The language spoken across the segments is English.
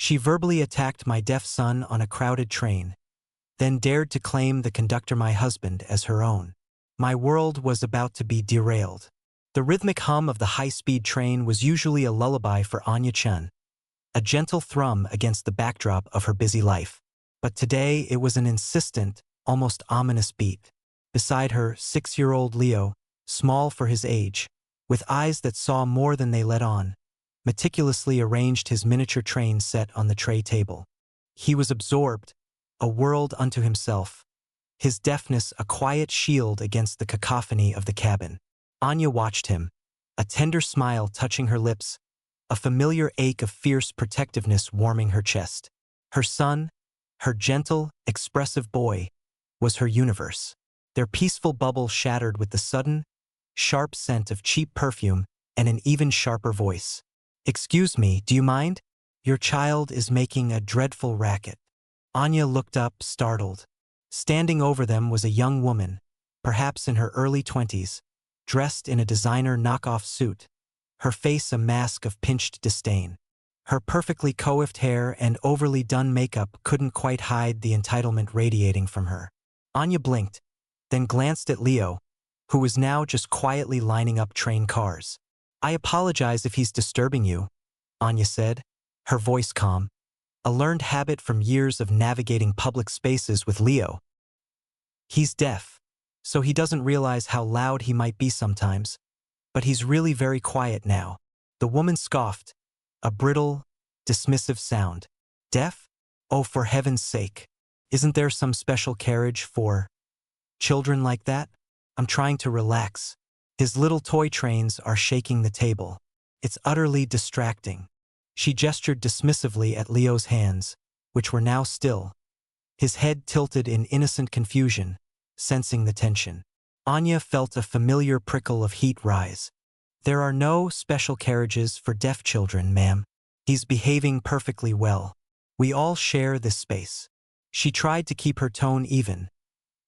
She verbally attacked my deaf son on a crowded train, then dared to claim the conductor, my husband, as her own. My world was about to be derailed. The rhythmic hum of the high-speed train was usually a lullaby for Anya Chun, a gentle thrum against the backdrop of her busy life. But today it was an insistent, almost ominous beat. Beside her, 6-year-old Leo, small for his age, with eyes that saw more than they let on, meticulously arranged his miniature train set on the tray table. He was absorbed, a world unto himself, his deafness a quiet shield against the cacophony of the cabin. Anya watched him, a tender smile touching her lips, a familiar ache of fierce protectiveness warming her chest. Her son, her gentle, expressive boy, was her universe. Their peaceful bubble shattered with the sudden, sharp scent of cheap perfume and an even sharper voice. "Excuse me, do you mind? Your child is making a dreadful racket." Anya looked up, startled. Standing over them was a young woman, perhaps in her early 20s, dressed in a designer knockoff suit, her face a mask of pinched disdain. Her perfectly coiffed hair and overly done makeup couldn't quite hide the entitlement radiating from her. Anya blinked, then glanced at Leo, who was now just quietly lining up train cars. "I apologize if he's disturbing you," Anya said, her voice calm, a learned habit from years of navigating public spaces with Leo. "He's deaf, so he doesn't realize how loud he might be sometimes, but he's really very quiet now." The woman scoffed, a brittle, dismissive sound. "Deaf? Oh, for heaven's sake. Isn't there some special carriage for children like that? I'm trying to relax. His little toy trains are shaking the table. It's utterly distracting." She gestured dismissively at Leo's hands, which were now still, his head tilted in innocent confusion, sensing the tension. Anya felt a familiar prickle of heat rise. "There are no special carriages for deaf children, ma'am. He's behaving perfectly well. We all share this space." She tried to keep her tone even,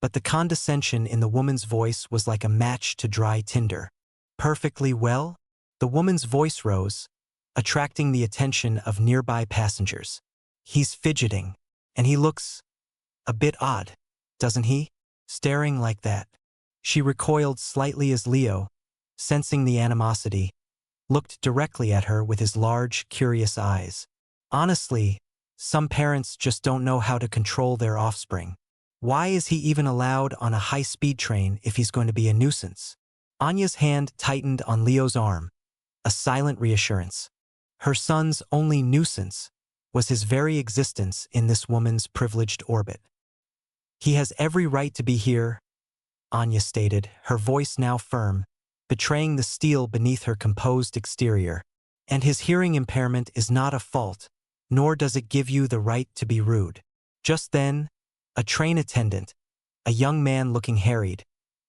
but the condescension in the woman's voice was like a match to dry tinder. "Perfectly well?" The woman's voice rose, attracting the attention of nearby passengers. "He's fidgeting, and he looks a bit odd, doesn't he? Staring like that." She recoiled slightly as Leo, sensing the animosity, looked directly at her with his large, curious eyes. "Honestly, some parents just don't know how to control their offspring. Why is he even allowed on a high-speed train if he's going to be a nuisance?" Anya's hand tightened on Leo's arm, a silent reassurance. Her son's only nuisance was his very existence in this woman's privileged orbit. "He has every right to be here," Anya stated, her voice now firm, betraying the steel beneath her composed exterior. "And his hearing impairment is not a fault, nor does it give you the right to be rude." Just then, a train attendant, a young man looking harried,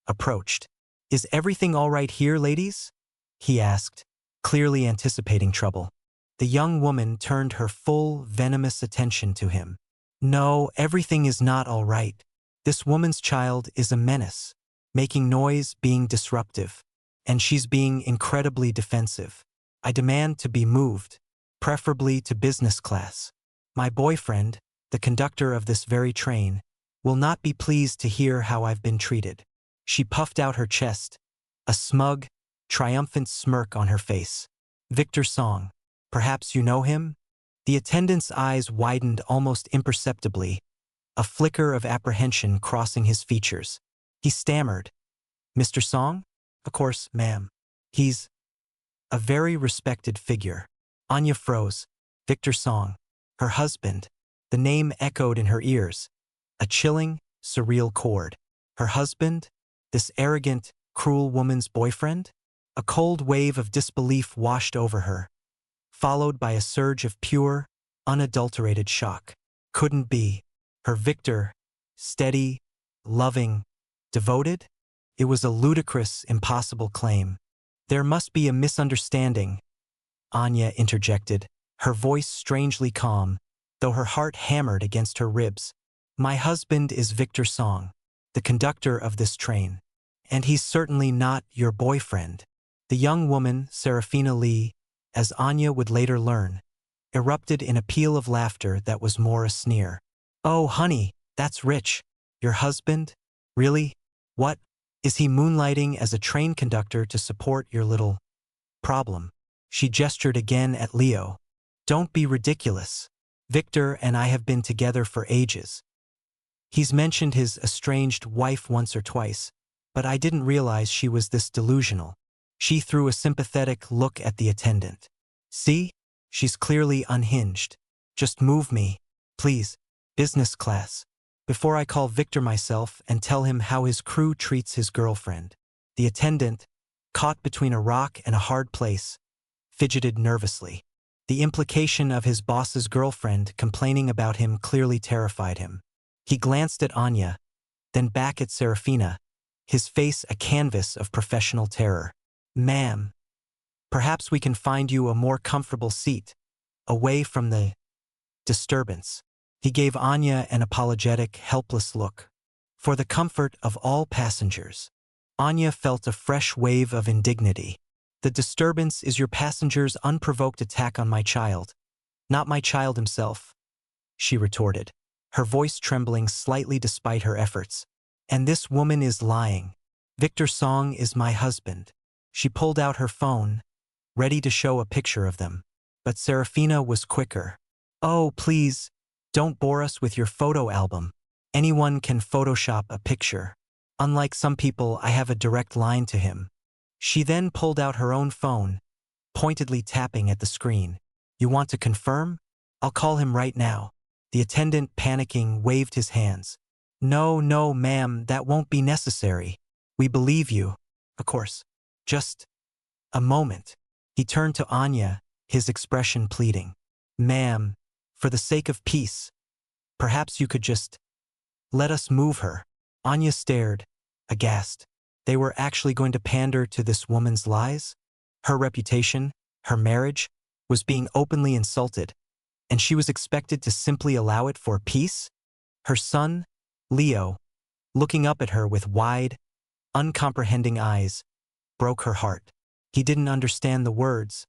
approached. "Is everything all right here, ladies?" he asked, clearly anticipating trouble. The young woman turned her full, venomous attention to him. "No, everything is not all right. This woman's child is a menace, making noise, being disruptive, and she's being incredibly defensive. I demand to be moved, preferably to business class. My boyfriend, the conductor of this very train, will not be pleased to hear how I've been treated." She puffed out her chest, a smug, triumphant smirk on her face. "Victor Song. Perhaps you know him?" The attendant's eyes widened almost imperceptibly, a flicker of apprehension crossing his features. He stammered, "Mr. Song? Of course, ma'am. He's a very respected figure." Anya froze. Victor Song. Her husband. The name echoed in her ears, a chilling, surreal chord. Her husband? This arrogant, cruel woman's boyfriend? A cold wave of disbelief washed over her, followed by a surge of pure, unadulterated shock. Couldn't be. Her Victor, steady, loving, devoted? It was a ludicrous, impossible claim. "There must be a misunderstanding," Anya interjected, her voice strangely calm, though her heart hammered against her ribs. "My husband is Victor Song, the conductor of this train. And he's certainly not your boyfriend." The young woman, Serafina Lee, as Anya would later learn, erupted in a peal of laughter that was more a sneer. "Oh, honey, that's rich. Your husband? Really? What? Is he moonlighting as a train conductor to support your little problem?" She gestured again at Leo. "Don't be ridiculous. Victor and I have been together for ages. He's mentioned his estranged wife once or twice, but I didn't realize she was this delusional." She threw a sympathetic look at the attendant. "See? She's clearly unhinged. Just move me, please, business class, before I call Victor myself and tell him how his crew treats his girlfriend." The attendant, caught between a rock and a hard place, fidgeted nervously. The implication of his boss's girlfriend complaining about him clearly terrified him. He glanced at Anya, then back at Serafina, his face a canvas of professional terror. "Ma'am, perhaps we can find you a more comfortable seat, away from the disturbance." He gave Anya an apologetic, helpless look. "For the comfort of all passengers." Anya felt a fresh wave of indignity. "The disturbance is your passenger's unprovoked attack on my child, not my child himself," she retorted, her voice trembling slightly despite her efforts. "And this woman is lying. Victor Song is my husband." She pulled out her phone, ready to show a picture of them. But Serafina was quicker. "Oh, please, don't bore us with your photo album. Anyone can Photoshop a picture. Unlike some people, I have a direct line to him." She then pulled out her own phone, pointedly tapping at the screen. "You want to confirm? I'll call him right now." The attendant, panicking, waved his hands. "No, no, ma'am, that won't be necessary. We believe you, of course. Just a moment." He turned to Anya, his expression pleading. "Ma'am, for the sake of peace, perhaps you could just let us move her." Anya stared, aghast. They were actually going to pander to this woman's lies? Her reputation, her marriage, was being openly insulted, and she was expected to simply allow it for peace? Her son, Leo, looking up at her with wide, uncomprehending eyes, broke her heart. He didn't understand the words,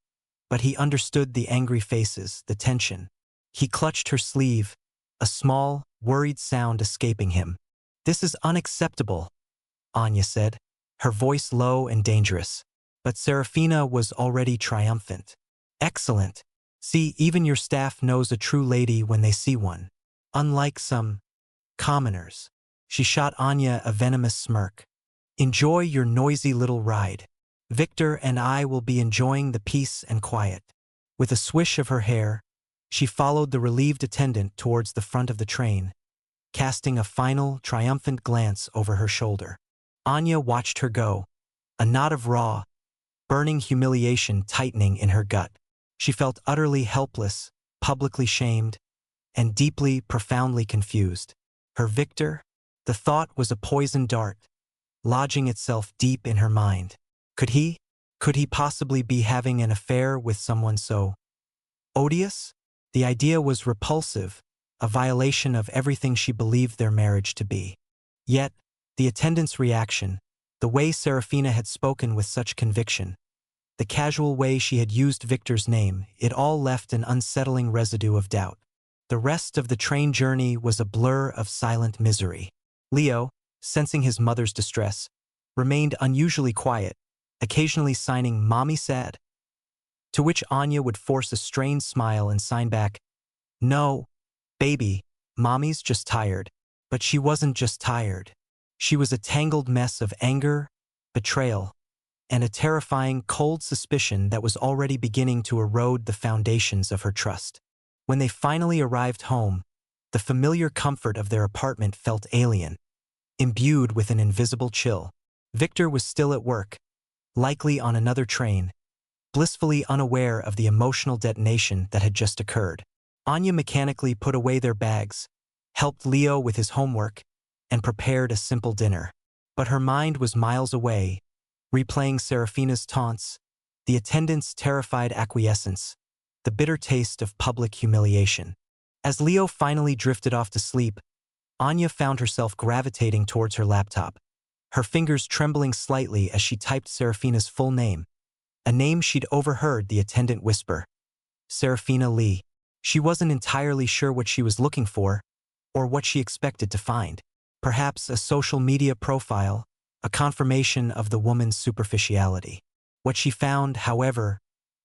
but he understood the angry faces, the tension. He clutched her sleeve, a small, worried sound escaping him. "This is unacceptable," Anya said, her voice low and dangerous. But Serafina was already triumphant. "Excellent. See, even your staff knows a true lady when they see one. Unlike some commoners." She shot Anya a venomous smirk. "Enjoy your noisy little ride. Victor and I will be enjoying the peace and quiet." With a swish of her hair, she followed the relieved attendant towards the front of the train, casting a final, triumphant glance over her shoulder. Anya watched her go, a knot of raw, burning humiliation tightening in her gut. She felt utterly helpless, publicly shamed, and deeply, profoundly confused. Her Victor? The thought was a poison dart, lodging itself deep in her mind. Could he possibly be having an affair with someone so odious? The idea was repulsive, a violation of everything she believed their marriage to be. Yet, the attendant's reaction, the way Serafina had spoken with such conviction, the casual way she had used Victor's name, it all left an unsettling residue of doubt. The rest of the train journey was a blur of silent misery. Leo, sensing his mother's distress, remained unusually quiet, occasionally signing "Mommy sad," to which Anya would force a strained smile and sign back, "No, baby, Mommy's just tired." But she wasn't just tired. She was a tangled mess of anger, betrayal, and a terrifying, cold suspicion that was already beginning to erode the foundations of her trust. When they finally arrived home, the familiar comfort of their apartment felt alien, imbued with an invisible chill. Victor was still at work, likely on another train, blissfully unaware of the emotional detonation that had just occurred. Anya mechanically put away their bags, helped Leo with his homework, and prepared a simple dinner. But her mind was miles away, replaying Serafina's taunts, the attendant's terrified acquiescence, the bitter taste of public humiliation. As Leo finally drifted off to sleep, Anya found herself gravitating towards her laptop, her fingers trembling slightly as she typed Serafina's full name, a name she'd overheard the attendant whisper. Serafina Lee. She wasn't entirely sure what she was looking for or what she expected to find. Perhaps a social media profile, a confirmation of the woman's superficiality. What she found, however,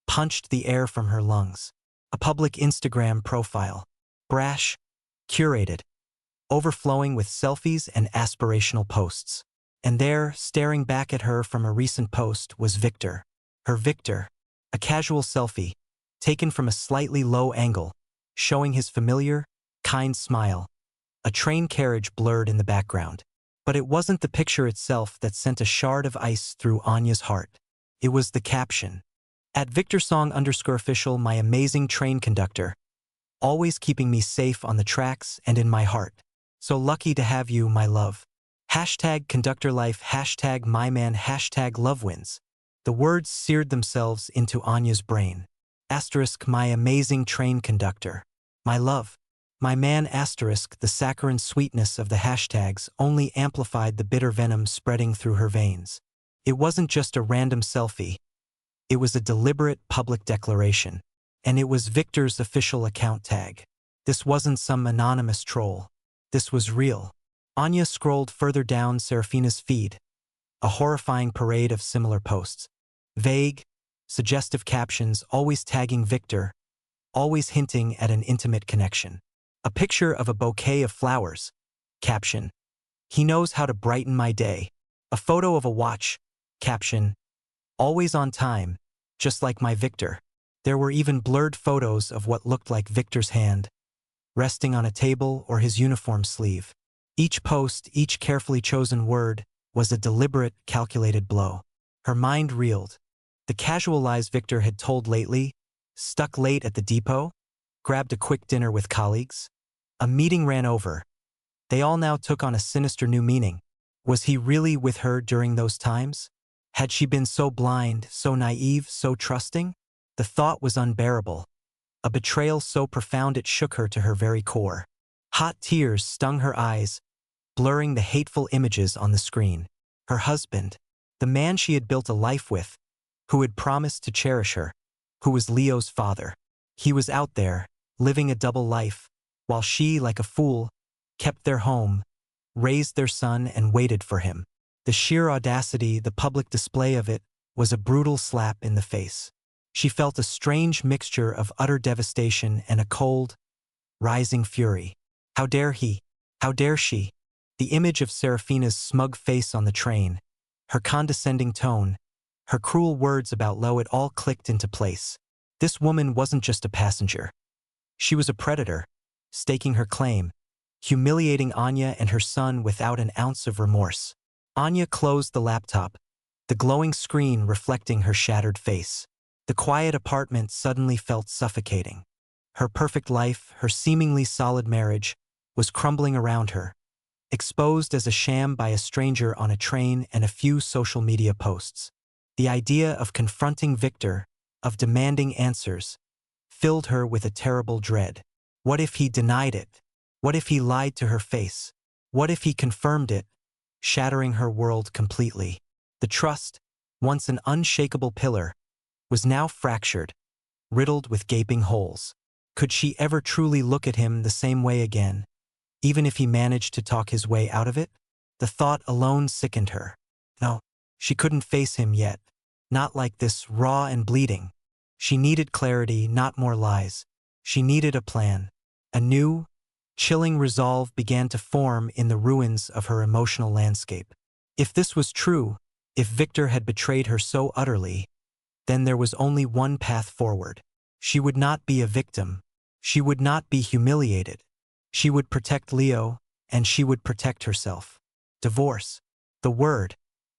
punched the air from her lungs. A public Instagram profile. Brash, curated, overflowing with selfies and aspirational posts. And there, staring back at her from a recent post, was Victor. Her Victor, a casual selfie, taken from a slightly low angle, showing his familiar, kind smile. A train carriage blurred in the background. But it wasn't the picture itself that sent a shard of ice through Anya's heart. It was the caption. At VictorSong_official, my amazing train conductor, always keeping me safe on the tracks and in my heart. So lucky to have you, my love. Hashtag conductor life, hashtag my man, hashtag love wins. The words seared themselves into Anya's brain. Asterisk my amazing train conductor. My love. My man asterisk the saccharine sweetness of the hashtags only amplified the bitter venom spreading through her veins. It wasn't just a random selfie. It was a deliberate public declaration. And it was Victor's official account tag. This wasn't some anonymous troll. This was real. Anya scrolled further down Serafina's feed. A horrifying parade of similar posts. Vague, suggestive captions always tagging Victor, always hinting at an intimate connection. A picture of a bouquet of flowers. Caption. He knows how to brighten my day. A photo of a watch. Caption. Always on time, just like my Victor. There were even blurred photos of what looked like Victor's hand, resting on a table or his uniform sleeve. Each post, each carefully chosen word, was a deliberate, calculated blow. Her mind reeled. The casual lies Victor had told lately, stuck late at the depot, grabbed a quick dinner with colleagues. A meeting ran over. They all now took on a sinister new meaning. Was he really with her during those times? Had she been so blind, so naive, so trusting? The thought was unbearable. A betrayal so profound it shook her to her very core. Hot tears stung her eyes, blurring the hateful images on the screen. Her husband, the man she had built a life with, who had promised to cherish her, who was Leo's father. He was out there, living a double life, while she, like a fool, kept their home, raised their son, and waited for him. The sheer audacity, the public display of it, was a brutal slap in the face. She felt a strange mixture of utter devastation and a cold, rising fury. How dare he? How dare she? The image of Serafina's smug face on the train, her condescending tone, her cruel words about Lo, it all clicked into place. This woman wasn't just a passenger. She was a predator, staking her claim, humiliating Anya and her son without an ounce of remorse. Anya closed the laptop, the glowing screen reflecting her shattered face. The quiet apartment suddenly felt suffocating. Her perfect life, her seemingly solid marriage, was crumbling around her, exposed as a sham by a stranger on a train and a few social media posts. The idea of confronting Victor, of demanding answers, filled her with a terrible dread. What if he denied it? What if he lied to her face? What if he confirmed it, shattering her world completely? The trust, once an unshakable pillar, was now fractured, riddled with gaping holes. Could she ever truly look at him the same way again, even if he managed to talk his way out of it? The thought alone sickened her. No, she couldn't face him yet. Not like this, raw and bleeding. She needed clarity, not more lies. She needed a plan. A new, chilling resolve began to form in the ruins of her emotional landscape. If this was true, if Victor had betrayed her so utterly, then there was only one path forward. She would not be a victim. She would not be humiliated. She would protect Leo, and she would protect herself. Divorce. The word,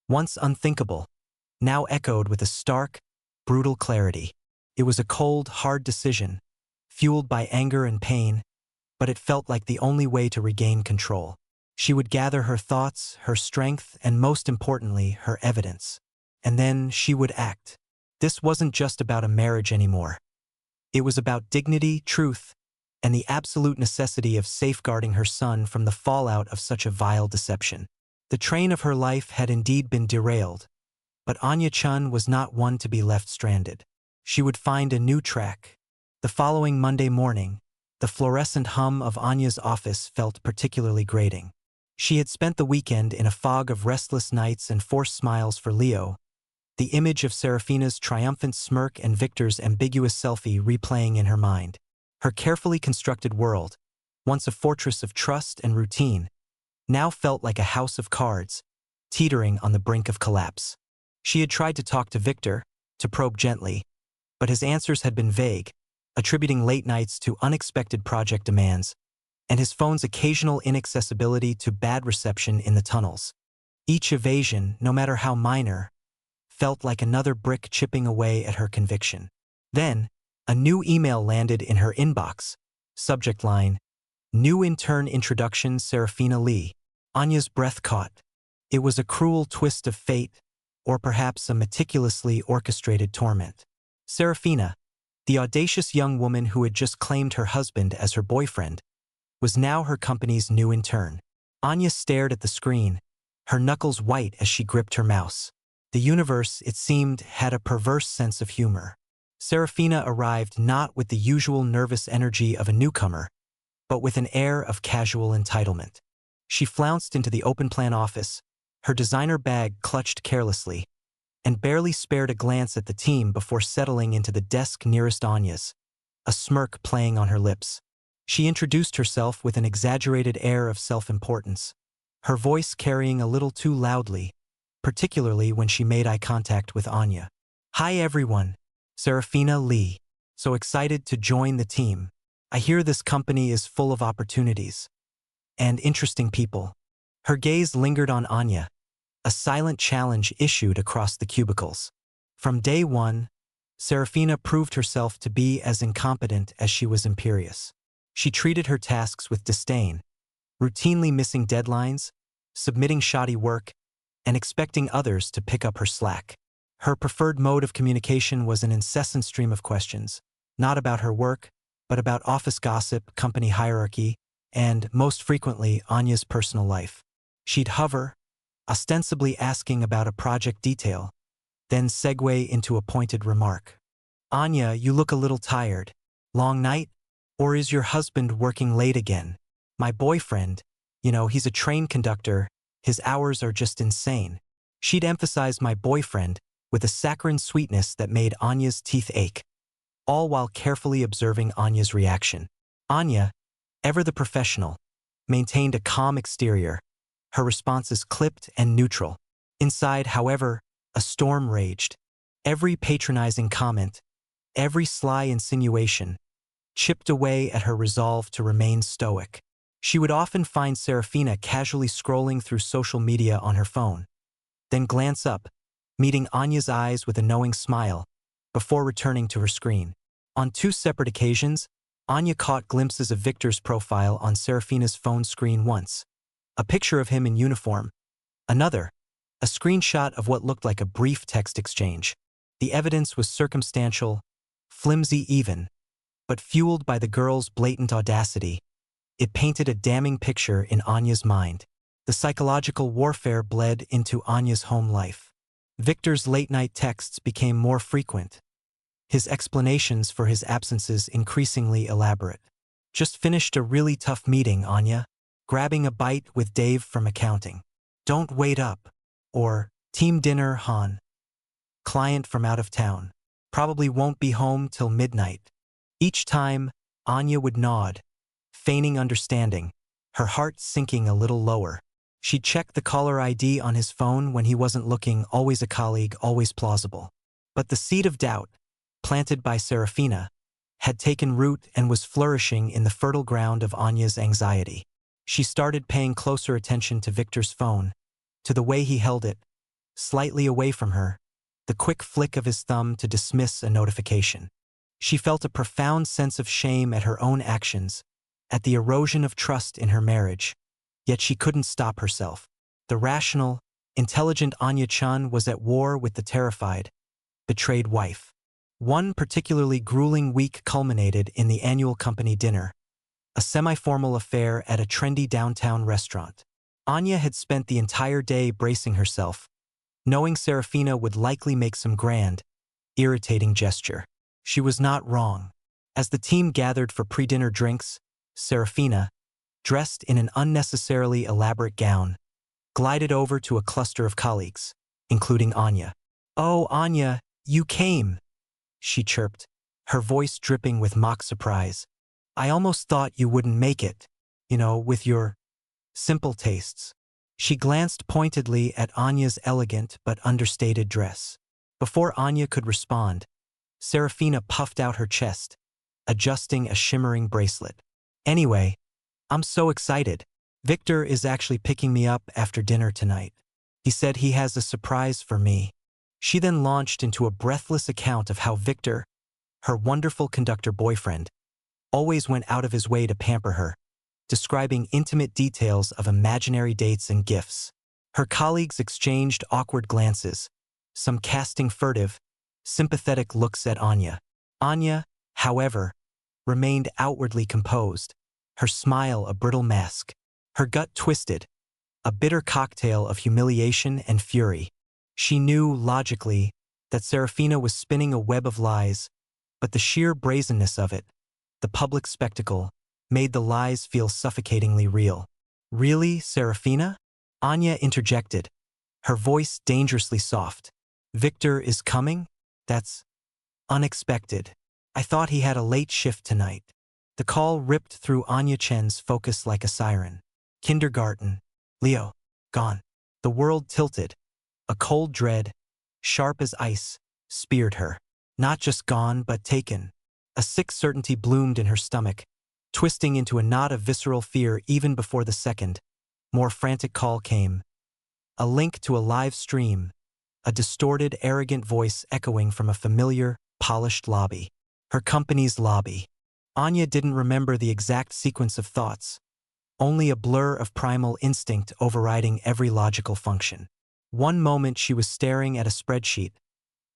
once unthinkable, now echoed with a stark, brutal clarity. It was a cold, hard decision, fueled by anger and pain, but it felt like the only way to regain control. She would gather her thoughts, her strength, and most importantly, her evidence. And then she would act. This wasn't just about a marriage anymore. It was about dignity, truth, and the absolute necessity of safeguarding her son from the fallout of such a vile deception. The train of her life had indeed been derailed, but Anya Chun was not one to be left stranded. She would find a new track, The following Monday morning, the fluorescent hum of Anya's office felt particularly grating. She had spent the weekend in a fog of restless nights and forced smiles for Leo, the image of Serafina's triumphant smirk and Victor's ambiguous selfie replaying in her mind. Her carefully constructed world, once a fortress of trust and routine, now felt like a house of cards, teetering on the brink of collapse. She had tried to talk to Victor, to probe gently, but his answers had been vague, attributing late nights to unexpected project demands, and his phone's occasional inaccessibility to bad reception in the tunnels. Each evasion, no matter how minor, felt like another brick chipping away at her conviction. Then, a new email landed in her inbox. Subject line, "New intern introduction Serafina Lee." Anya's breath caught. It was a cruel twist of fate, or perhaps a meticulously orchestrated torment. Serafina, the audacious young woman who had just claimed her husband as her boyfriend, was now her company's new intern. Anya stared at the screen, her knuckles white as she gripped her mouse. The universe, it seemed, had a perverse sense of humor. Serafina arrived not with the usual nervous energy of a newcomer, but with an air of casual entitlement. She flounced into the open-plan office, her designer bag clutched carelessly, and barely spared a glance at the team before settling into the desk nearest Anya's, a smirk playing on her lips. She introduced herself with an exaggerated air of self-importance, her voice carrying a little too loudly, particularly when she made eye contact with Anya. "Hi everyone, Serafina Lee. So excited to join the team. I hear this company is full of opportunities and interesting people." Her gaze lingered on Anya, a silent challenge issued across the cubicles. From day one, Serafina proved herself to be as incompetent as she was imperious. She treated her tasks with disdain, routinely missing deadlines, submitting shoddy work, and expecting others to pick up her slack. Her preferred mode of communication was an incessant stream of questions, not about her work, but about office gossip, company hierarchy, and, most frequently, Anya's personal life. She'd hover, ostensibly asking about a project detail, then segue into a pointed remark. "Anya, you look a little tired. Long night? Or is your husband working late again? My boyfriend, he's a train conductor, his hours are just insane." She'd emphasize "my boyfriend" with a saccharine sweetness that made Anya's teeth ache, all while carefully observing Anya's reaction. Anya, ever the professional, maintained a calm exterior, her responses clipped and neutral. Inside, however, a storm raged. Every patronizing comment, every sly insinuation, chipped away at her resolve to remain stoic. She would often find Serafina casually scrolling through social media on her phone, then glance up, meeting Anya's eyes with a knowing smile, before returning to her screen. On two separate occasions, Anya caught glimpses of Victor's profile on Serafina's phone screen once. A picture of him in uniform. Another, a screenshot of what looked like a brief text exchange. The evidence was circumstantial, flimsy even, but fueled by the girl's blatant audacity, it painted a damning picture in Anya's mind. The psychological warfare bled into Anya's home life. Victor's late-night texts became more frequent, his explanations for his absences increasingly elaborate. "Just finished a really tough meeting, Anya. Grabbing a bite with Dave from accounting. Don't wait up." Or, "Team dinner, Han. Client from out of town. Probably won't be home till midnight." Each time, Anya would nod, feigning understanding, her heart sinking a little lower. She'd check the caller ID on his phone when he wasn't looking, always a colleague, always plausible. But the seed of doubt, planted by Serafina, had taken root and was flourishing in the fertile ground of Anya's anxiety. She started paying closer attention to Victor's phone, to the way he held it, slightly away from her, the quick flick of his thumb to dismiss a notification. She felt a profound sense of shame at her own actions, at the erosion of trust in her marriage. Yet she couldn't stop herself. The rational, intelligent Anya-chan was at war with the terrified, betrayed wife. One particularly grueling week culminated in the annual company dinner, a semi-formal affair at a trendy downtown restaurant. Anya had spent the entire day bracing herself, knowing Serafina would likely make some grand, irritating gesture. She was not wrong. As the team gathered for pre-dinner drinks, Serafina, dressed in an unnecessarily elaborate gown, glided over to a cluster of colleagues, including Anya. "Oh, Anya, you came," she chirped, her voice dripping with mock surprise. "I almost thought you wouldn't make it, with your simple tastes." She glanced pointedly at Anya's elegant but understated dress. Before Anya could respond, Serafina puffed out her chest, adjusting a shimmering bracelet. "Anyway, I'm so excited. Victor is actually picking me up after dinner tonight. He said he has a surprise for me." She then launched into a breathless account of how Victor, her wonderful conductor boyfriend, always went out of his way to pamper her, describing intimate details of imaginary dates and gifts. Her colleagues exchanged awkward glances, some casting furtive, sympathetic looks at Anya. Anya, however, remained outwardly composed, her smile a brittle mask, her gut twisted, a bitter cocktail of humiliation and fury. She knew, logically, that Serafina was spinning a web of lies, but the sheer brazenness of it, the public spectacle, made the lies feel suffocatingly real. "Really, Serafina?" Anya interjected, her voice dangerously soft. "Victor is coming? That's unexpected. I thought he had a late shift tonight." The call ripped through Anya Chen's focus like a siren. Kindergarten. Leo. Gone. The world tilted. A cold dread, sharp as ice, speared her. Not just gone, but taken. A sick certainty bloomed in her stomach, twisting into a knot of visceral fear even before the second, more frantic call came. A link to a live stream, a distorted, arrogant voice echoing from a familiar, polished lobby. Her company's lobby. Anya didn't remember the exact sequence of thoughts, only a blur of primal instinct overriding every logical function. One moment she was staring at a spreadsheet,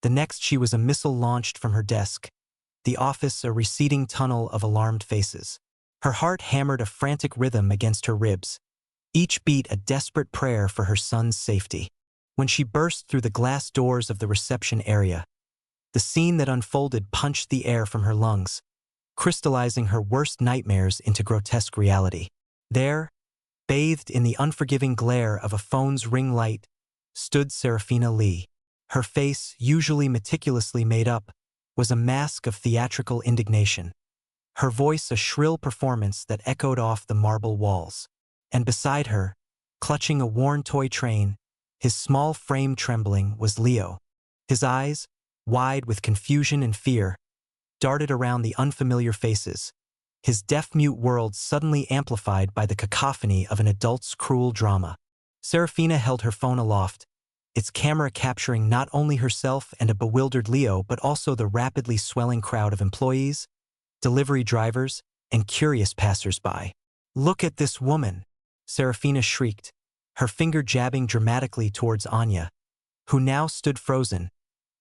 the next she was a missile launched from her desk, the office a receding tunnel of alarmed faces. Her heart hammered a frantic rhythm against her ribs, each beat a desperate prayer for her son's safety. When she burst through the glass doors of the reception area, the scene that unfolded punched the air from her lungs, crystallizing her worst nightmares into grotesque reality. There, bathed in the unforgiving glare of a phone's ring light, stood Serafina Lee. Her face, usually meticulously made up, was a mask of theatrical indignation. Her voice a shrill performance that echoed off the marble walls. And beside her, clutching a worn toy train, his small frame trembling, was Leo. His eyes, wide with confusion and fear, darted around the unfamiliar faces, his deaf-mute world suddenly amplified by the cacophony of an adult's cruel drama. Serafina held her phone aloft, its camera capturing not only herself and a bewildered Leo but also the rapidly swelling crowd of employees, delivery drivers, and curious passers-by. "Look at this woman!" Serafina shrieked, her finger jabbing dramatically towards Anya, who now stood frozen,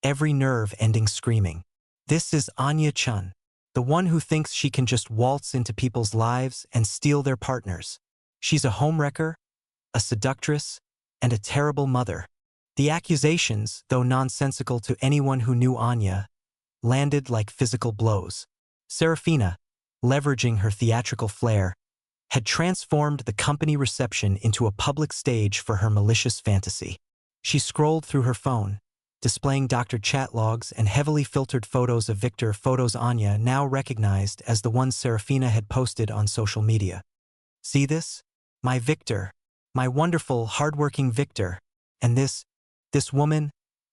every nerve ending screaming. "This is Anya Chun, the one who thinks she can just waltz into people's lives and steal their partners. She's a homewrecker, a seductress, and a terrible mother." The accusations, though nonsensical to anyone who knew Anya, landed like physical blows. Serafina, leveraging her theatrical flair, had transformed the company reception into a public stage for her malicious fantasy. She scrolled through her phone, displaying doctored chat logs and heavily filtered photos of Victor, photos Anya now recognized as the ones Serafina had posted on social media. "See this? My Victor. My wonderful, hardworking Victor. And this woman,"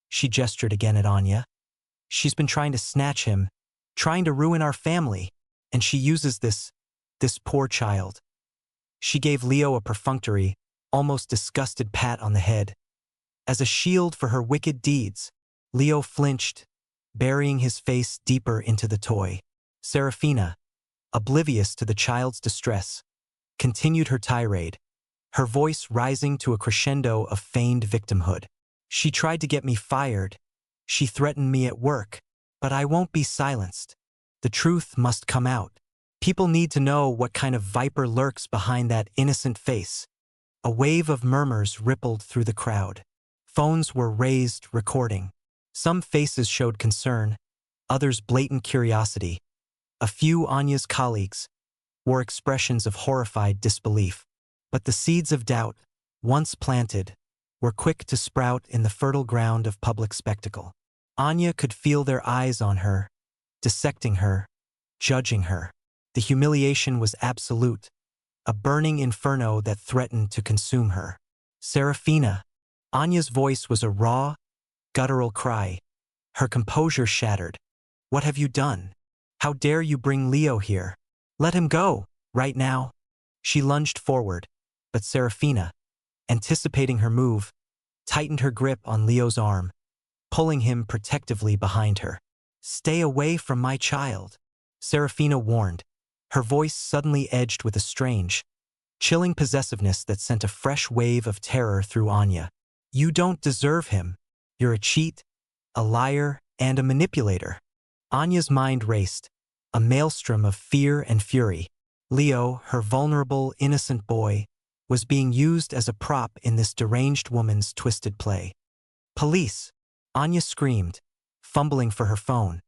she gestured again at Anya. "She's been trying to snatch him, trying to ruin our family, and she uses this poor child." She gave Leo a perfunctory, almost disgusted pat on the head. As a shield for her wicked deeds, Leo flinched, burying his face deeper into the toy. Serafina, oblivious to the child's distress, continued her tirade, her voice rising to a crescendo of feigned victimhood. "She tried to get me fired. She threatened me at work. But I won't be silenced. The truth must come out. People need to know what kind of viper lurks behind that innocent face." A wave of murmurs rippled through the crowd. Phones were raised, recording. Some faces showed concern, others blatant curiosity. A few Anya's colleagues wore expressions of horrified disbelief. But the seeds of doubt, once planted, were quick to sprout in the fertile ground of public spectacle. Anya could feel their eyes on her, dissecting her, judging her. The humiliation was absolute, a burning inferno that threatened to consume her. Serafina. Anya's voice was a raw, guttural cry, her composure shattered. What have you done? How dare you bring Leo here? Let him go, right now. She lunged forward, but Serafina, anticipating her move, tightened her grip on Leo's arm, pulling him protectively behind her. Stay away from my child, Serafina warned, her voice suddenly edged with a strange, chilling possessiveness that sent a fresh wave of terror through Anya. You don't deserve him. You're a cheat, a liar, and a manipulator. Anya's mind raced, a maelstrom of fear and fury. Leo, her vulnerable, innocent boy, was being used as a prop in this deranged woman's twisted play. Police! Anya screamed, fumbling for her phone,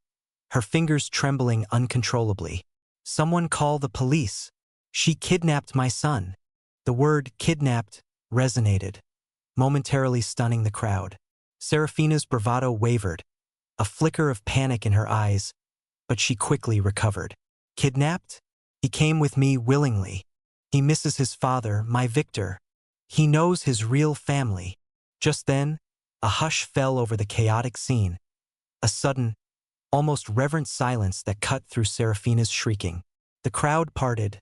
her fingers trembling uncontrollably. Someone call the police. She kidnapped my son. The word kidnapped resonated, momentarily stunning the crowd. Serafina's bravado wavered, a flicker of panic in her eyes, but she quickly recovered. Kidnapped? He came with me willingly. He misses his father, my Victor. He knows his real family. Just then, a hush fell over the chaotic scene, a sudden, almost reverent silence that cut through Serafina's shrieking. The crowd parted,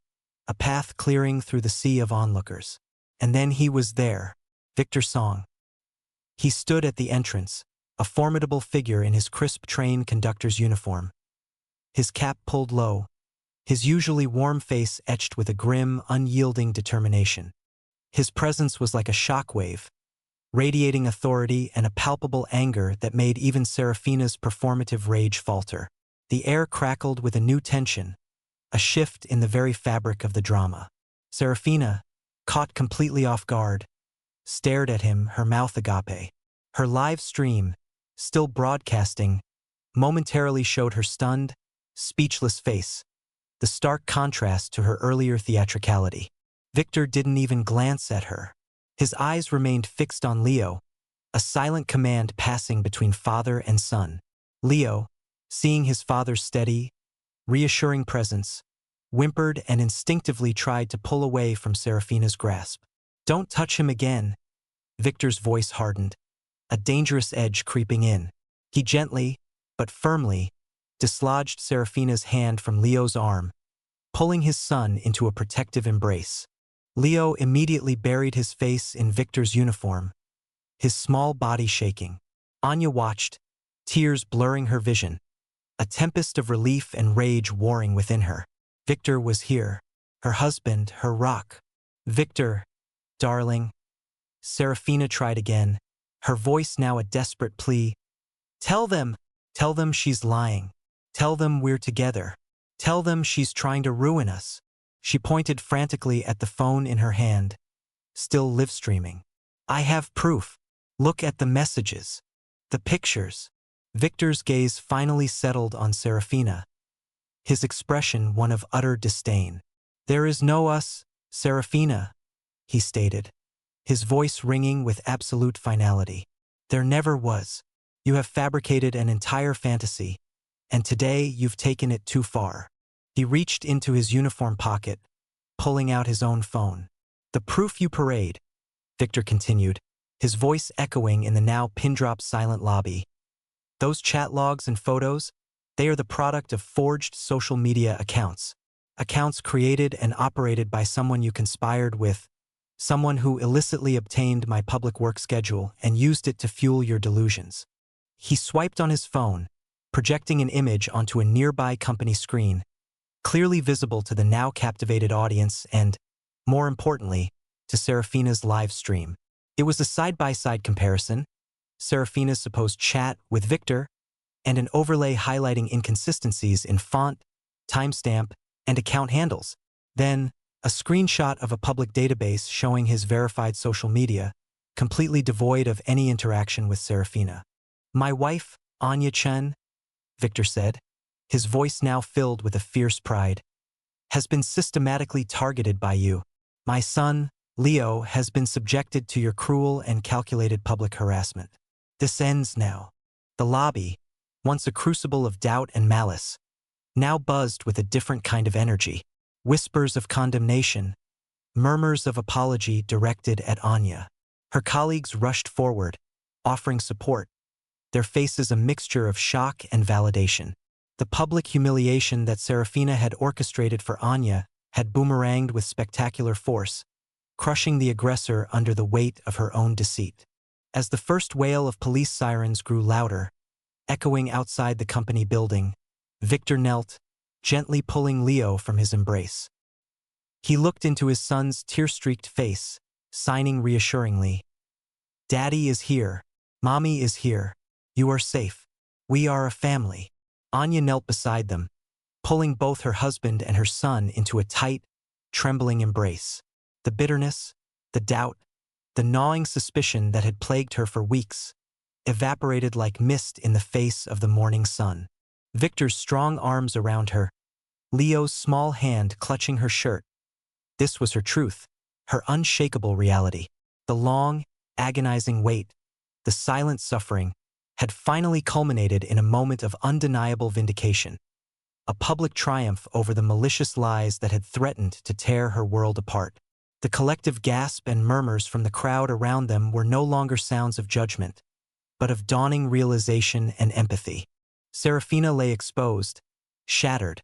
a path clearing through the sea of onlookers. And then he was there, Victor Song. He stood at the entrance, a formidable figure in his crisp train conductor's uniform. His cap pulled low, his usually warm face etched with a grim, unyielding determination. His presence was like a shockwave, radiating authority and a palpable anger that made even Serafina's performative rage falter. The air crackled with a new tension, a shift in the very fabric of the drama. Serafina, caught completely off guard, stared at him, her mouth agape. Her live stream, still broadcasting, momentarily showed her stunned, speechless face, the stark contrast to her earlier theatricality. Victor didn't even glance at her. His eyes remained fixed on Leo, a silent command passing between father and son. Leo, seeing his father's steady, reassuring presence, whimpered and instinctively tried to pull away from Serafina's grasp. Don't touch him again. Victor's voice hardened, a dangerous edge creeping in. He gently, but firmly, dislodged Serafina's hand from Leo's arm, pulling his son into a protective embrace. Leo immediately buried his face in Victor's uniform, his small body shaking. Anya watched, tears blurring her vision, a tempest of relief and rage warring within her. Victor was here, her husband, her rock. Victor, darling. Serafina tried again, her voice now a desperate plea. Tell them she's lying. Tell them we're together. Tell them she's trying to ruin us. She pointed frantically at the phone in her hand, still live streaming. I have proof. Look at the messages. The pictures. Victor's gaze finally settled on Serafina, his expression one of utter disdain. There is no us, Serafina, he stated, his voice ringing with absolute finality. There never was. You have fabricated an entire fantasy, and today you've taken it too far. He reached into his uniform pocket, pulling out his own phone. The proof you parade, Victor continued, his voice echoing in the now pin-drop silent lobby. Those chat logs and photos, they are the product of forged social media accounts. Accounts created and operated by someone you conspired with, someone who illicitly obtained my public work schedule and used it to fuel your delusions. He swiped on his phone, projecting an image onto a nearby company screen, clearly visible to the now captivated audience and, more importantly, to Serafina's live stream. It was a side-by-side comparison, Serafina's supposed chat with Victor, and an overlay highlighting inconsistencies in font, timestamp, and account handles. Then, a screenshot of a public database showing his verified social media, completely devoid of any interaction with Serafina. My wife, Anya Chen, Victor said, his voice now filled with a fierce pride, has been systematically targeted by you. My son, Leo, has been subjected to your cruel and calculated public harassment. This ends now. The lobby, once a crucible of doubt and malice, now buzzed with a different kind of energy. Whispers of condemnation, murmurs of apology directed at Anya. Her colleagues rushed forward, offering support, their faces a mixture of shock and validation. The public humiliation that Serafina had orchestrated for Anya had boomeranged with spectacular force, crushing the aggressor under the weight of her own deceit. As the first wail of police sirens grew louder, echoing outside the company building, Victor knelt, gently pulling Leo from his embrace. He looked into his son's tear-streaked face, signing reassuringly, "Daddy is here. Mommy is here. You are safe. We are a family." Anya knelt beside them, pulling both her husband and her son into a tight, trembling embrace. The bitterness, the doubt, the gnawing suspicion that had plagued her for weeks evaporated like mist in the face of the morning sun. Victor's strong arms around her, Leo's small hand clutching her shirt. This was her truth, her unshakable reality. The long, agonizing wait, the silent suffering, had finally culminated in a moment of undeniable vindication. A public triumph over the malicious lies that had threatened to tear her world apart. The collective gasp and murmurs from the crowd around them were no longer sounds of judgment, but of dawning realization and empathy. Serafina lay exposed, shattered,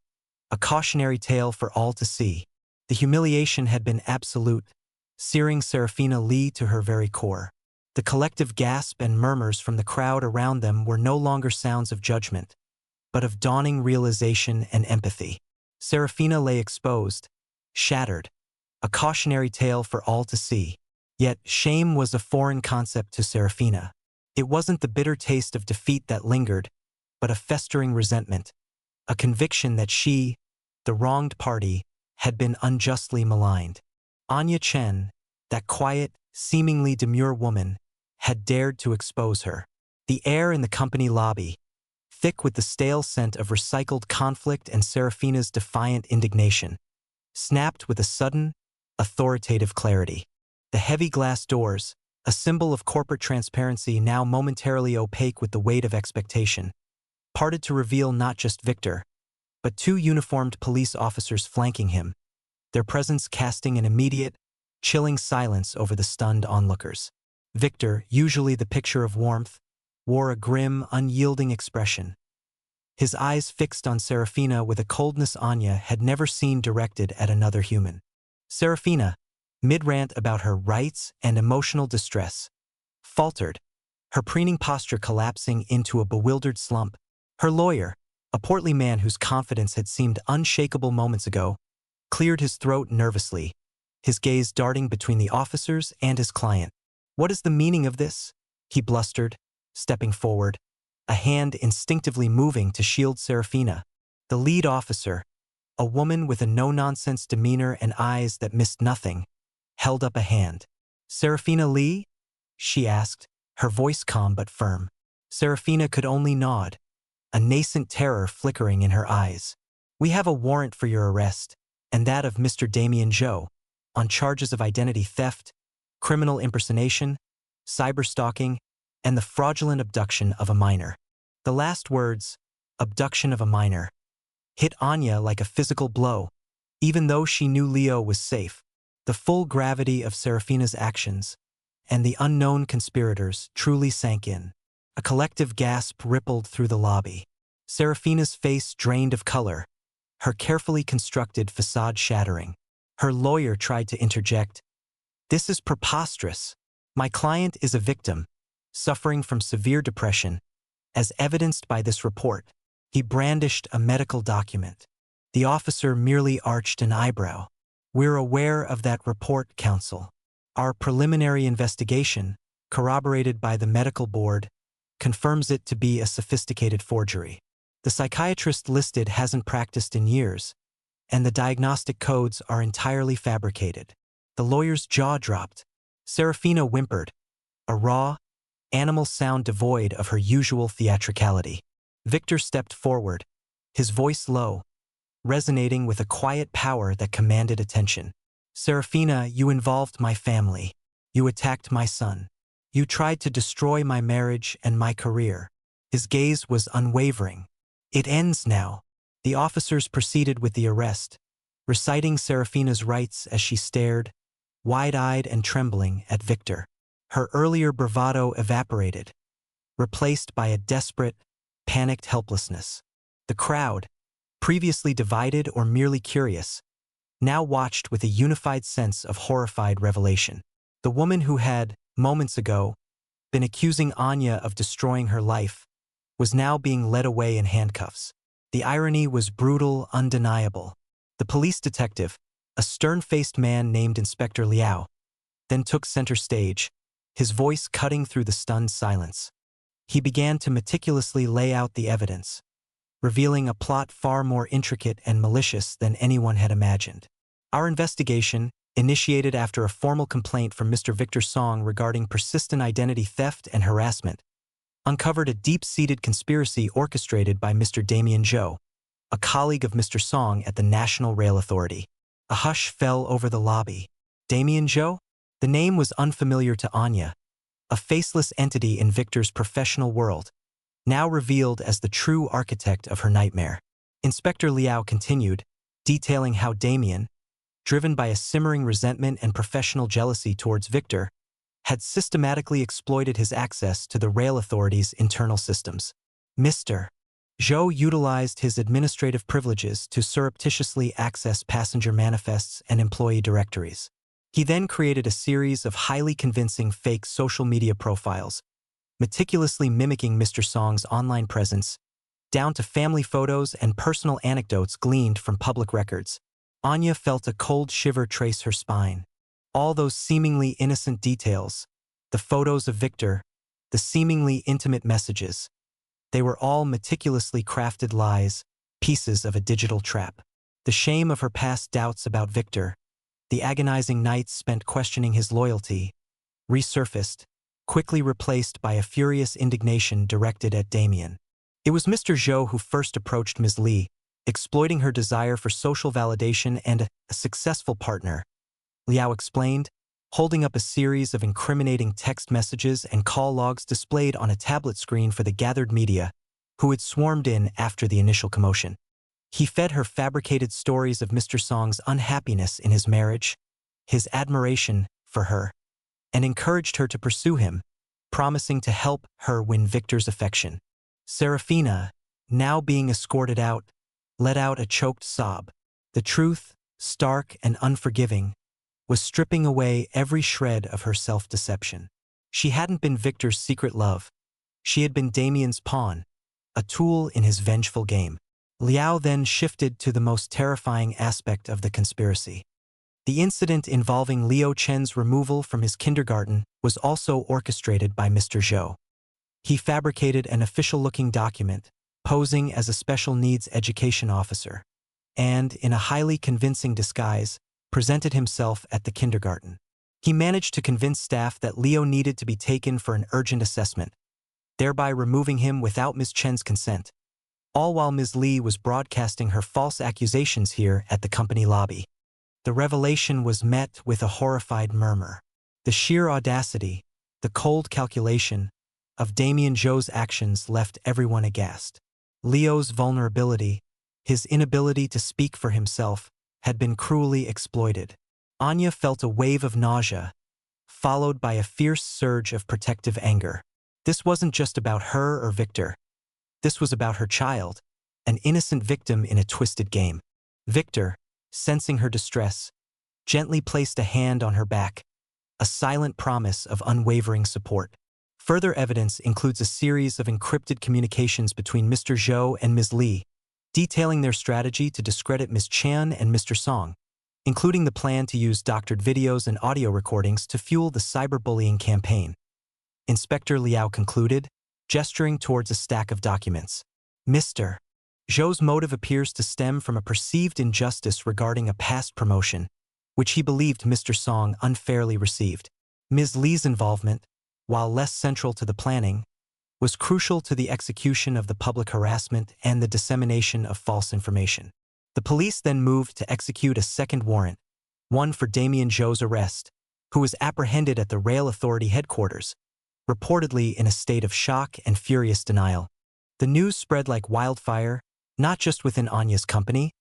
a cautionary tale for all to see. The humiliation had been absolute, searing Serafina Lee to her very core. The collective gasp and murmurs from the crowd around them were no longer sounds of judgment, but of dawning realization and empathy. Serafina lay exposed, shattered, a cautionary tale for all to see. Yet shame was a foreign concept to Serafina. It wasn't the bitter taste of defeat that lingered, but a festering resentment, a conviction that she, the wronged party, had been unjustly maligned. Anya Chen, that quiet, seemingly demure woman, had dared to expose her. The air in the company lobby, thick with the stale scent of recycled conflict and Serafina's defiant indignation, snapped with a sudden, authoritative clarity. The heavy glass doors, a symbol of corporate transparency now momentarily opaque with the weight of expectation, parted to reveal not just Victor, but two uniformed police officers flanking him, their presence casting an immediate, chilling silence over the stunned onlookers. Victor, usually the picture of warmth, wore a grim, unyielding expression, his eyes fixed on Serafina with a coldness Anya had never seen directed at another human. Serafina, mid-rant about her rights and emotional distress, faltered, her preening posture collapsing into a bewildered slump. Her lawyer, a portly man whose confidence had seemed unshakable moments ago, cleared his throat nervously, his gaze darting between the officers and his client. "What is the meaning of this?" he blustered, stepping forward, a hand instinctively moving to shield Serafina. The lead officer, a woman with a no-nonsense demeanor and eyes that missed nothing, held up a hand. "Serafina Lee?" she asked, her voice calm but firm. Serafina could only nod, a nascent terror flickering in her eyes. "We have a warrant for your arrest, and that of Mr. Damien Zhou, on charges of identity theft, criminal impersonation, cyberstalking, and the fraudulent abduction of a minor." The last words, abduction of a minor, hit Anya like a physical blow. Even though she knew Leo was safe, the full gravity of Serafina's actions and the unknown conspirators truly sank in. A collective gasp rippled through the lobby. Serafina's face drained of color, her carefully constructed facade shattering. Her lawyer tried to interject. "This is preposterous. My client is a victim, suffering from severe depression, as evidenced by this report." He brandished a medical document. The officer merely arched an eyebrow. "We're aware of that report, counsel. Our preliminary investigation, corroborated by the medical board, confirms it to be a sophisticated forgery. The psychiatrist listed hasn't practiced in years, and the diagnostic codes are entirely fabricated." The lawyer's jaw dropped. Serafina whimpered, a raw, animal sound devoid of her usual theatricality. Victor stepped forward, his voice low, resonating with a quiet power that commanded attention. Serafina, you involved my family. You attacked my son. You tried to destroy my marriage and my career. His gaze was unwavering. It ends now. The officers proceeded with the arrest, reciting Serafina's rights as she stared, wide-eyed and trembling, at Victor. Her earlier bravado evaporated, replaced by a desperate, panicked helplessness. The crowd, previously divided or merely curious, now watched with a unified sense of horrified revelation. The woman who had, moments ago, been accusing Anya of destroying her life was now being led away in handcuffs. The irony was brutal, undeniable. The police detective, a stern-faced man named Inspector Liao, then took center stage, his voice cutting through the stunned silence. He began to meticulously lay out the evidence, revealing a plot far more intricate and malicious than anyone had imagined. Our investigation, initiated after a formal complaint from Mr. Victor Song regarding persistent identity theft and harassment, uncovered a deep-seated conspiracy orchestrated by Mr. Damien Zhou, a colleague of Mr. Song at the National Rail Authority. A hush fell over the lobby. Damien Zhou? The name was unfamiliar to Anya, a faceless entity in Victor's professional world, now revealed as the true architect of her nightmare. Inspector Liao continued, detailing how Damien, driven by a simmering resentment and professional jealousy towards Victor, had systematically exploited his access to the rail authority's internal systems. Mr. Zhou utilized his administrative privileges to surreptitiously access passenger manifests and employee directories. He then created a series of highly convincing fake social media profiles, meticulously mimicking Mr. Song's online presence, down to family photos and personal anecdotes gleaned from public records. Anya felt a cold shiver trace her spine. All those seemingly innocent details, the photos of Victor, the seemingly intimate messages, they were all meticulously crafted lies, pieces of a digital trap. The shame of her past doubts about Victor, the agonizing nights spent questioning his loyalty, resurfaced, quickly replaced by a furious indignation directed at Damien. It was Mr. Zhou who first approached Ms. Li, exploiting her desire for social validation and a successful partner, Liao explained, holding up a series of incriminating text messages and call logs displayed on a tablet screen for the gathered media, who had swarmed in after the initial commotion. He fed her fabricated stories of Mr. Song's unhappiness in his marriage, his admiration for her, and encouraged her to pursue him, promising to help her win Victor's affection. Serafina, now being escorted out, let out a choked sob. The truth, stark and unforgiving, was stripping away every shred of her self-deception. She hadn't been Victor's secret love. She had been Damien's pawn, a tool in his vengeful game. Liao then shifted to the most terrifying aspect of the conspiracy. The incident involving Liu Chen's removal from his kindergarten was also orchestrated by Mr. Zhou. He fabricated an official-looking document, posing as a special needs education officer, and, in a highly convincing disguise, presented himself at the kindergarten. He managed to convince staff that Leo needed to be taken for an urgent assessment, thereby removing him without Ms. Chen's consent, all while Ms. Li was broadcasting her false accusations here at the company lobby. The revelation was met with a horrified murmur. The sheer audacity, the cold calculation, of Damien Zhou's actions left everyone aghast. Leo's vulnerability, his inability to speak for himself, had been cruelly exploited. Anya felt a wave of nausea, followed by a fierce surge of protective anger. This wasn't just about her or Victor. This was about her child, an innocent victim in a twisted game. Victor, sensing her distress, gently placed a hand on her back, a silent promise of unwavering support. Further evidence includes a series of encrypted communications between Mr. Zhou and Ms. Li, detailing their strategy to discredit Ms. Chen and Mr. Song, including the plan to use doctored videos and audio recordings to fuel the cyberbullying campaign. Inspector Liao concluded, gesturing towards a stack of documents. Mr. Zhou's motive appears to stem from a perceived injustice regarding a past promotion, which he believed Mr. Song unfairly received. Ms. Li's involvement, while less central to the planning, was crucial to the execution of the public harassment and the dissemination of false information. The police then moved to execute a second warrant, one for Damien Zhou's arrest, who was apprehended at the Rail Authority headquarters, reportedly in a state of shock and furious denial. The news spread like wildfire, not just within Anya's company,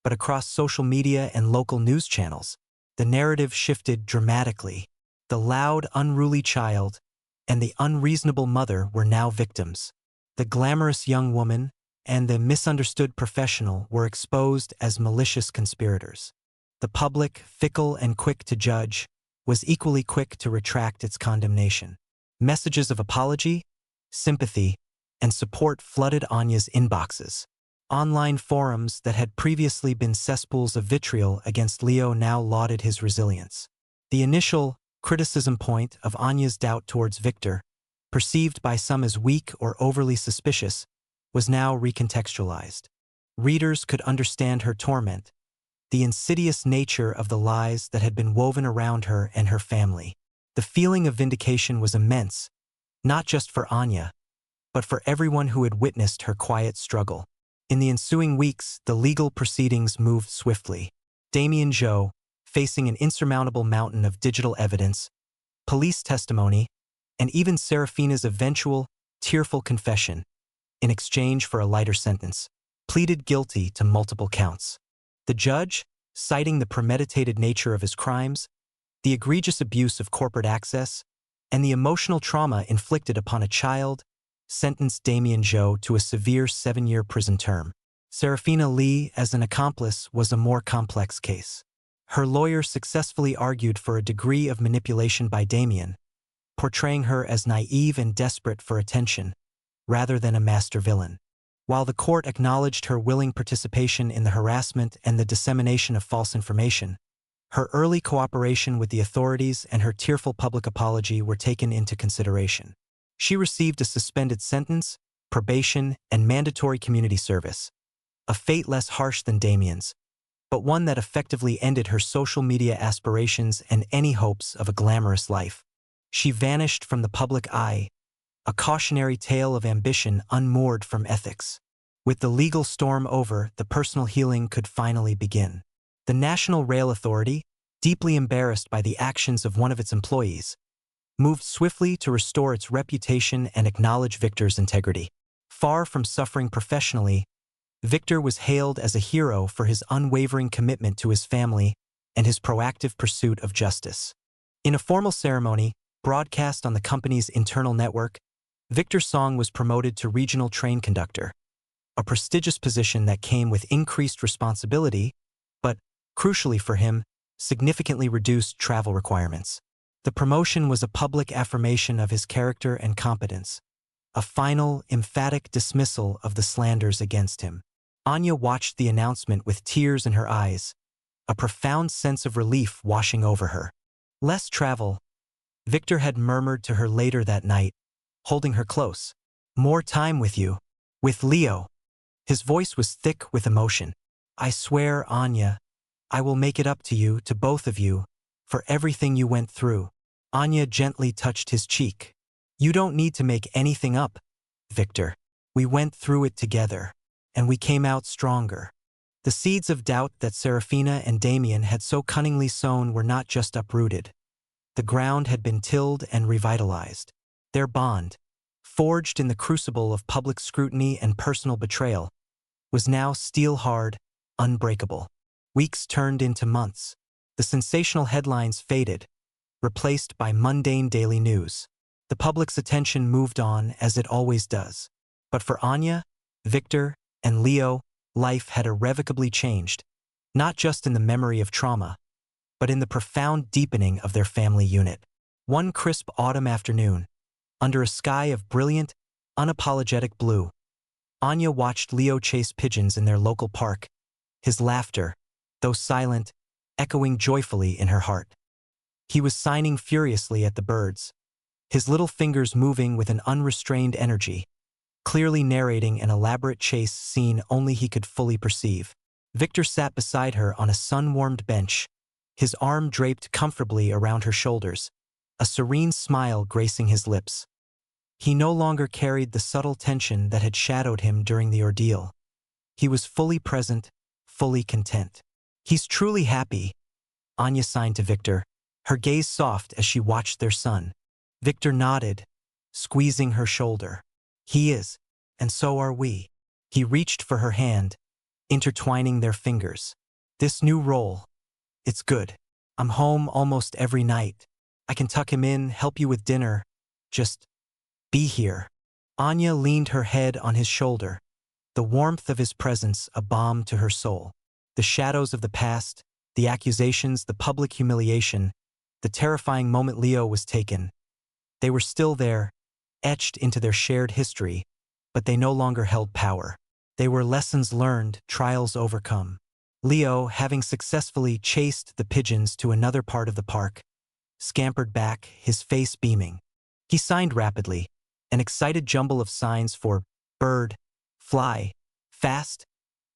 but across social media and local news channels. The narrative shifted dramatically. The loud, unruly child and the unreasonable mother were now victims. The glamorous young woman and the misunderstood professional were exposed as malicious conspirators. The public, fickle and quick to judge, was equally quick to retract its condemnation. Messages of apology, sympathy, and support flooded Anya's inboxes. Online forums that had previously been cesspools of vitriol against Leo now lauded his resilience. The initial criticism point of Anya's doubt towards Victor, perceived by some as weak or overly suspicious, was now recontextualized. Readers could understand her torment, the insidious nature of the lies that had been woven around her and her family. The feeling of vindication was immense, not just for Anya, but for everyone who had witnessed her quiet struggle. In the ensuing weeks, the legal proceedings moved swiftly. Damien Zhou, facing an insurmountable mountain of digital evidence, police testimony, and even Serafina's eventual, tearful confession, in exchange for a lighter sentence, pleaded guilty to multiple counts. The judge, citing the premeditated nature of his crimes, the egregious abuse of corporate access, and the emotional trauma inflicted upon a child, sentenced Damien Zhou to a severe 7-year prison term. Serafina Li, as an accomplice, was a more complex case. Her lawyer successfully argued for a degree of manipulation by Damien, portraying her as naive and desperate for attention, rather than a master villain. While the court acknowledged her willing participation in the harassment and the dissemination of false information, her early cooperation with the authorities and her tearful public apology were taken into consideration. She received a suspended sentence, probation, and mandatory community service, a fate less harsh than Damien's, but one that effectively ended her social media aspirations and any hopes of a glamorous life. She vanished from the public eye, a cautionary tale of ambition unmoored from ethics. With the legal storm over, the personal healing could finally begin. The National Rail Authority, deeply embarrassed by the actions of one of its employees, moved swiftly to restore its reputation and acknowledge Victor's integrity. Far from suffering professionally, Victor was hailed as a hero for his unwavering commitment to his family and his proactive pursuit of justice. In a formal ceremony, broadcast on the company's internal network, Victor Song was promoted to regional train conductor, a prestigious position that came with increased responsibility, but, crucially for him, significantly reduced travel requirements. The promotion was a public affirmation of his character and competence, a final, emphatic dismissal of the slanders against him. Anya watched the announcement with tears in her eyes, a profound sense of relief washing over her. Less travel, Victor had murmured to her later that night, holding her close. More time with you. With Leo. His voice was thick with emotion. I swear, Anya, I will make it up to you, to both of you, for everything you went through. Anya gently touched his cheek. You don't need to make anything up, Victor. We went through it together, and we came out stronger. The seeds of doubt that Serafina and Damien had so cunningly sown were not just uprooted. The ground had been tilled and revitalized. Their bond, forged in the crucible of public scrutiny and personal betrayal, was now steel-hard, unbreakable. Weeks turned into months. The sensational headlines faded, replaced by mundane daily news. The public's attention moved on as it always does. But for Anya, Victor, and Leo, life had irrevocably changed, not just in the memory of trauma, but in the profound deepening of their family unit. One crisp autumn afternoon, under a sky of brilliant, unapologetic blue, Anya watched Leo chase pigeons in their local park, his laughter, though silent, echoing joyfully in her heart. He was signing furiously at the birds, his little fingers moving with an unrestrained energy, clearly narrating an elaborate chase scene only he could fully perceive. Victor sat beside her on a sun-warmed bench, his arm draped comfortably around her shoulders, a serene smile gracing his lips. He no longer carried the subtle tension that had shadowed him during the ordeal. He was fully present, fully content. "He's truly happy," Anya signed to Victor, her gaze soft as she watched their son. Victor nodded, squeezing her shoulder. "He is, and so are we." He reached for her hand, intertwining their fingers. "This new role, it's good. I'm home almost every night. I can tuck him in, help you with dinner. Just be here." Anya leaned her head on his shoulder, the warmth of his presence a balm to her soul. The shadows of the past, the accusations, the public humiliation, the terrifying moment Leo was taken. They were still there, etched into their shared history, but they no longer held power. They were lessons learned, trials overcome. Leo, having successfully chased the pigeons to another part of the park, scampered back, his face beaming. He signed rapidly, an excited jumble of signs for bird, fly, fast,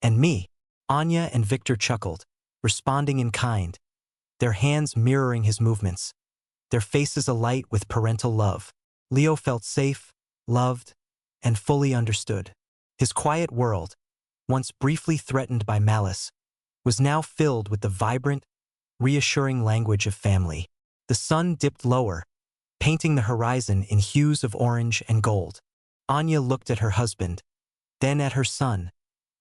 and me. Anya and Victor chuckled, responding in kind, their hands mirroring his movements, their faces alight with parental love. Leo felt safe, loved, and fully understood. His quiet world, once briefly threatened by malice, was now filled with the vibrant, reassuring language of family. The sun dipped lower, painting the horizon in hues of orange and gold. Anya looked at her husband, then at her son,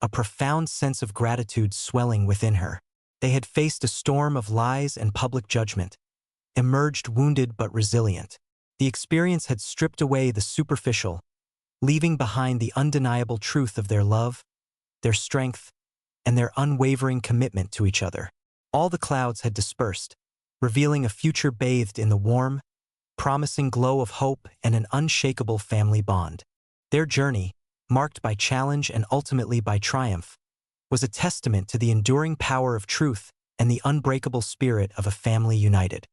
a profound sense of gratitude swelling within her. They had faced a storm of lies and public judgment, emerged wounded but resilient. The experience had stripped away the superficial, leaving behind the undeniable truth of their love, their strength, and their unwavering commitment to each other. All the clouds had dispersed, revealing a future bathed in the warm, promising glow of hope and an unshakable family bond. Their journey, marked by challenge and ultimately by triumph, was a testament to the enduring power of truth and the unbreakable spirit of a family united.